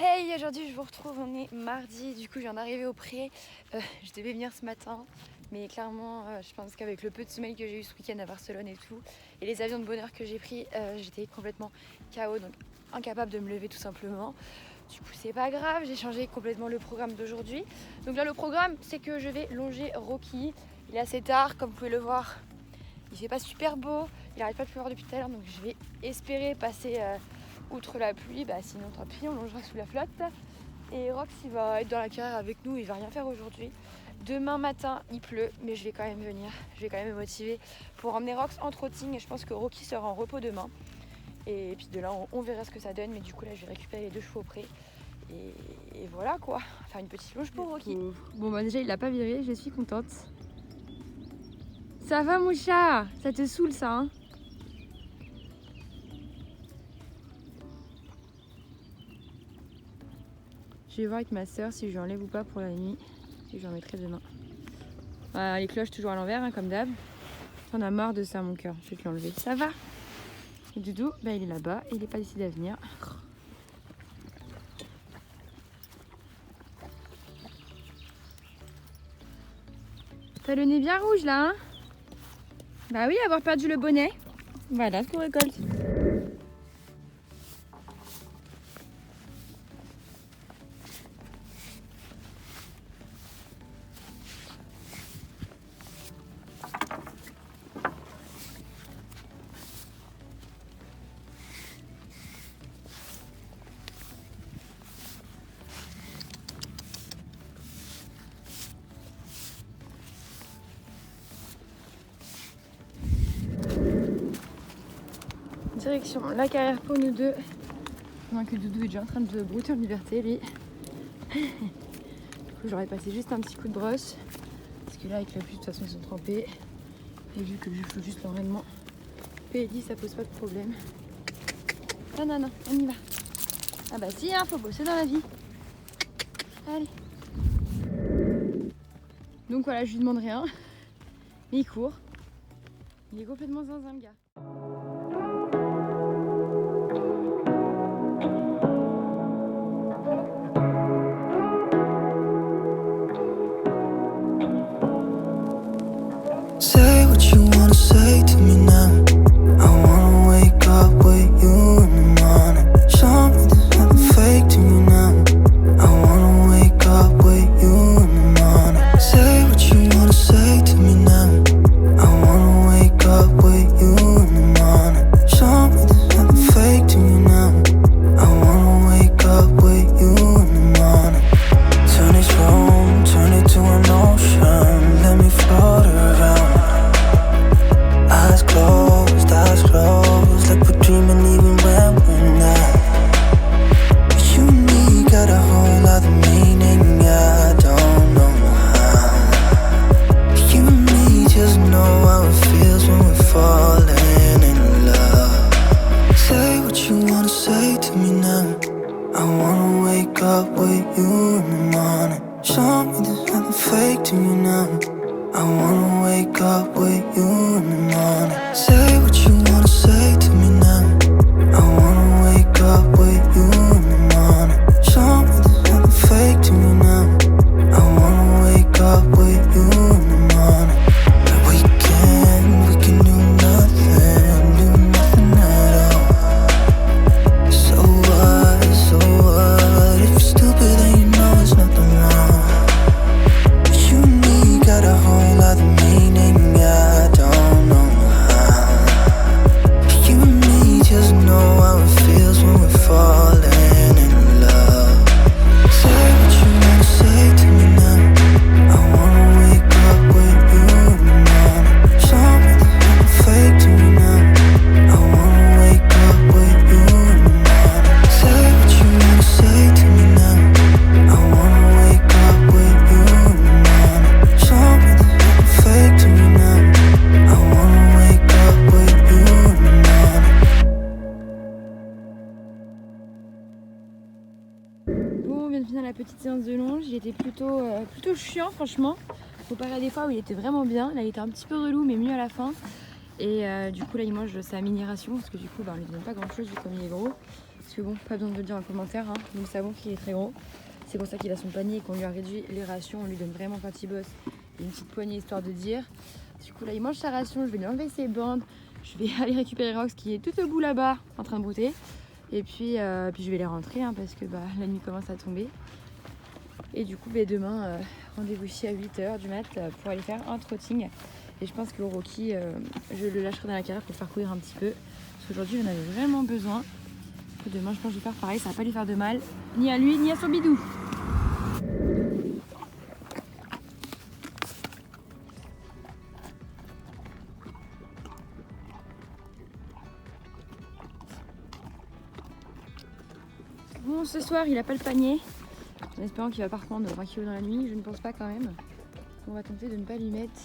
Hey, aujourd'hui je vous retrouve, on est mardi, du coup je viens d'arriver au pré. Je devais venir ce matin, mais clairement je pense qu'avec le peu de sommeil que j'ai eu ce week-end à Barcelone et tout, et les avions de bonheur que j'ai pris, j'étais complètement KO, donc incapable de me lever tout simplement. Du coup c'est pas grave, j'ai changé complètement le programme d'aujourd'hui. Donc là le programme c'est que je vais longer Rocky. Il est assez tard, comme vous pouvez le voir, il fait pas super beau, il arrête pas de pleuvoir depuis tout à l'heure, donc je vais espérer passer outre la pluie, sinon tant pis, on longera sous la flotte. Et Rox il va être dans la carrière avec nous, il va rien faire aujourd'hui. Demain matin il pleut, mais je vais quand même venir, je vais quand même me motiver pour emmener Rox en trotting, et je pense que Rocky sera en repos demain. Et puis de là on verra ce que ça donne, mais du coup là je vais récupérer les 2 chevaux au pré. Et voilà quoi, faire une petite longe pour Rocky. Bon déjà il l'a pas viré, je suis contente. Ça va mon chat? Ça te saoule ça hein? Je vais voir avec ma soeur si je lui enlève ou pas pour la nuit. Et je lui en mettrai demain. Voilà, les cloches toujours à l'envers, hein, comme d'hab. T'en as marre de ça, mon cœur. Je vais te l'enlever. Ça va? Et Doudou, il est là-bas. Il n'est pas décidé à venir. T'as le nez bien rouge, là, hein? Bah oui, avoir perdu le bonnet. Voilà ce qu'on récolte. Direction la carrière pour nous deux. Pendant que Doudou est déjà en train de brouter en liberté, lui. Du coup, j'aurais passé juste un petit coup de brosse. Parce que là, avec la pluie, de toute façon, ils sont trempés. Et vu que je fais juste l'enraînement PLI, ça pose pas de problème. Non, on y va. Ah bah si, hein, faut bosser dans la vie. Allez. Donc voilà, je lui demande rien. Mais il court. Il est complètement zinzin, le gars. Say what you wanna say to me now. I wanna wake up with you in the morning. Show me there's nothing fake to you now. I wanna wake up with you in the morning. Say what you wanna say to me now. I wanna wake up with you in the morning. Show me there's nothing fake to you now. I wanna wake up with you in the morning. Turn this room, turn it to an ocean. Let me float around. petite séance de longe. Il était plutôt chiant franchement. Comparé à des fois où il était vraiment bien. Là il était un petit peu relou mais mieux à la fin. Et du coup là il mange sa mini ration parce que du coup on lui donne pas grand chose vu comme il est gros. Parce que bon, pas besoin de le dire en commentaire, hein. Nous savons qu'il est très gros. C'est pour ça qu'il a son panier et qu'on lui a réduit les rations. On lui donne vraiment quand il bosse une petite poignée histoire de dire. Du coup là il mange sa ration, je vais lui enlever ses bandes. Je vais aller récupérer Rox qui est tout au bout là-bas en train de brouter. Et puis je vais les rentrer hein, parce que la nuit commence à tomber. Et du coup demain, rendez-vous ici à 8h du mat pour aller faire un trotting. Et je pense que Rocky, je le lâcherai dans la carrière pour le faire courir un petit peu. Parce qu'aujourd'hui j'en avais vraiment besoin. Et demain je pense que je vais faire pareil, ça va pas lui faire de mal. Ni à lui, ni à son bidou. Bon, ce soir il a pas le panier. En espérant qu'il va pas reprendre 20 kg dans la nuit, je ne pense pas quand même. On va tenter de ne pas lui mettre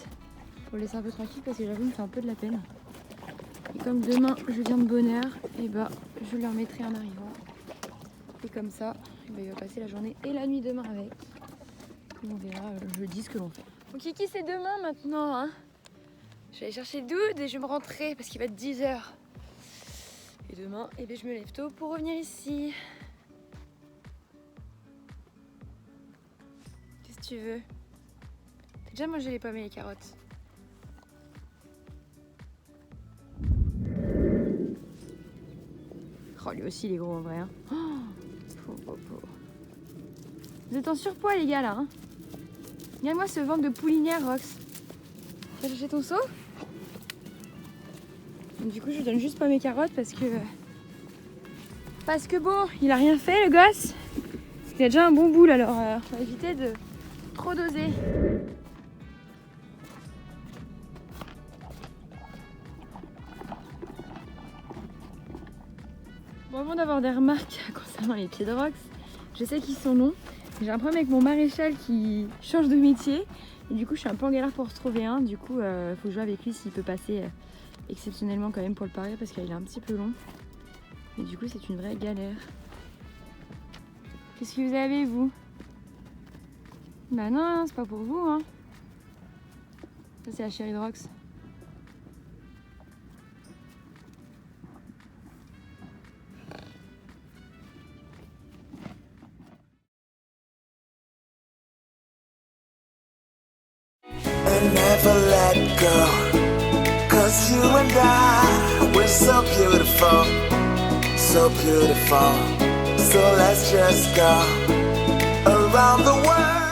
pour le laisser un peu tranquille parce que j'avoue il me fait un peu de la peine. Et comme demain je viens de bonne heure, et je le remettrai en arrivant. Et comme ça, il va passer la journée et la nuit demain avec. Et on verra jeudi ce que l'on fait. Bon Kiki c'est demain maintenant hein. Je vais aller chercher Doud et je vais me rentrer parce qu'il va être 10h. Et demain, je me lève tôt pour revenir ici. Qu'est-ce que tu veux? T'as déjà mangé les pommes et les carottes? Oh lui aussi il est gros en vrai hein. Oh. Vous êtes en surpoids les gars là hein. Regarde-moi ce ventre de poulinière Rox. Tu vas chercher ton seau? Donc, du coup je lui donne juste pas mes carottes parce que bon il a rien fait le gosse. Il a déjà un bon boule alors on va éviter de trop doser. Bon, avant d'avoir des remarques concernant les pieds de Rox, je sais qu'ils sont longs. J'ai un problème avec mon maréchal qui change de métier. Et du coup, je suis un peu en galère pour retrouver un. Du coup, il faut que je vois avec lui s'il peut passer exceptionnellement quand même pour le parer parce qu'il est un petit peu long. Et du coup, c'est une vraie galère. Qu'est-ce que vous avez, vous? Bah non, c'est pas pour vous, hein. Ça, c'est la chérie de Rox. And never let go, 'cause you and I, we're so beautiful, so beautiful. So let's just go around the world.